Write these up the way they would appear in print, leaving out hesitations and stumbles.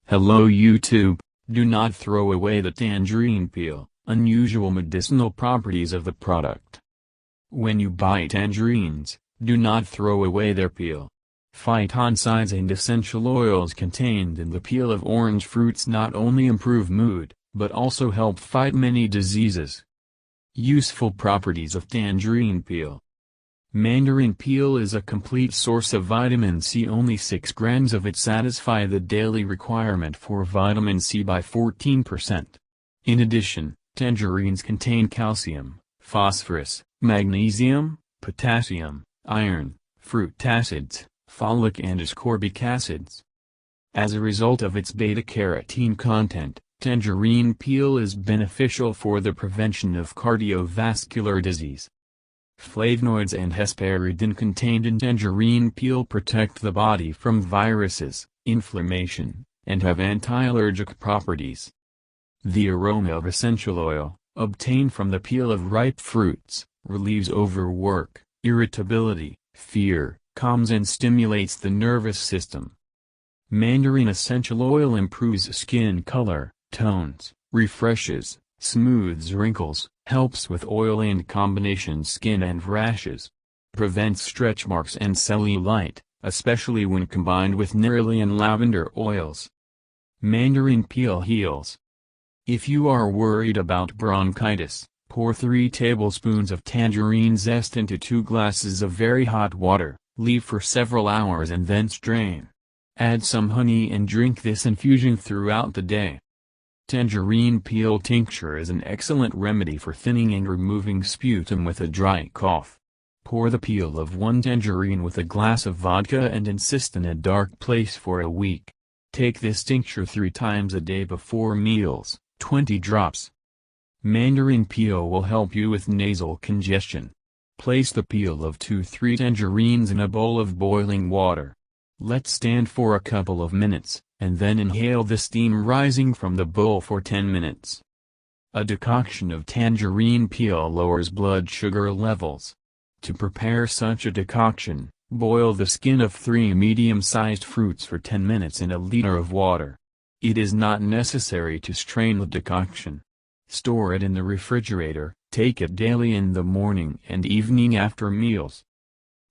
Hello YouTube, do not throw away the tangerine peel. Unusual medicinal properties of the product. When you buy tangerines, do not throw away their peel. Phytoncides and essential oils contained in the peel of orange fruits not only improve mood, but also help fight many diseases. Useful properties of tangerine peel. Mandarin peel is a complete source of vitamin C. Only 6 grams of it satisfy the daily requirement for vitamin C by 14%. In addition, tangerines contain calcium, phosphorus, magnesium, potassium, iron, fruit acids, folic and ascorbic acids. As a result of its beta-carotene content, tangerine peel is beneficial for the prevention of cardiovascular disease. Flavonoids and hesperidin contained in tangerine peel protect the body from viruses, inflammation, and have anti-allergic properties. The aroma of essential oil, obtained from the peel of ripe fruits, relieves overwork, irritability, fear, calms and stimulates the nervous system. Mandarin essential oil improves skin color, tones, refreshes, smooths wrinkles, helps with oil and combination skin and rashes. Prevents stretch marks and cellulite, especially when combined with neroli and lavender oils. Mandarin peel heals. If you are worried about bronchitis, pour 3 tablespoons of tangerine zest into 2 glasses of very hot water, leave for several hours and then strain. Add some honey and drink this infusion throughout the day. Tangerine peel tincture is an excellent remedy for thinning and removing sputum with a dry cough. Pour the peel of 1 tangerine with a glass of vodka and insist in a dark place for a week. Take this tincture 3 times a day before meals, 20 drops. Mandarin peel will help you with nasal congestion. Place the peel of 2-3 tangerines in a bowl of boiling water. Let stand for a couple of minutes, and then inhale the steam rising from the bowl for 10 minutes. A decoction of tangerine peel lowers blood sugar levels. To prepare such a decoction, boil the skin of 3 medium-sized fruits for 10 minutes in a liter of water. It is not necessary to strain the decoction. Store it in the refrigerator, take it daily in the morning and evening after meals.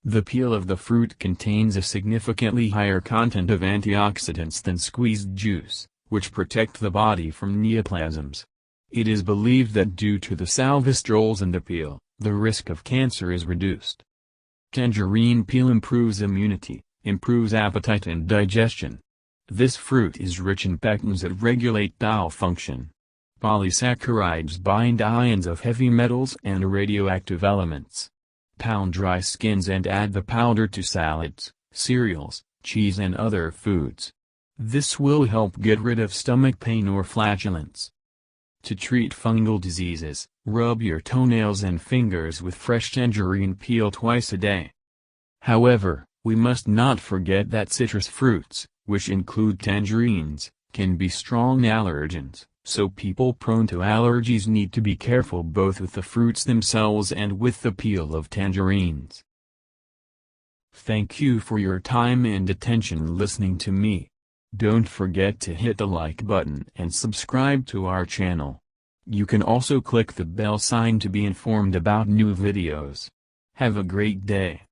The peel of the fruit contains a significantly higher content of antioxidants than squeezed juice, which protect the body from neoplasms. It is believed that due to the salvestrols in the peel, the risk of cancer is reduced. Tangerine peel improves immunity, improves appetite and digestion. This fruit is rich in pectins that regulate bowel function. Polysaccharides bind ions of heavy metals and radioactive elements. Pound dry skins and add the powder to salads, cereals, cheese and other foods. This will help get rid of stomach pain or flatulence. To treat fungal diseases, rub your toenails and fingers with fresh tangerine peel twice a day. However, we must not forget that citrus fruits, which include tangerines, can be strong allergens. So people prone to allergies need to be careful both with the fruits themselves and with the peel of tangerines. Thank you for your time and attention listening to me. Don't forget to hit the like button and subscribe to our channel. You can also click the bell sign to be informed about new videos. Have a great day.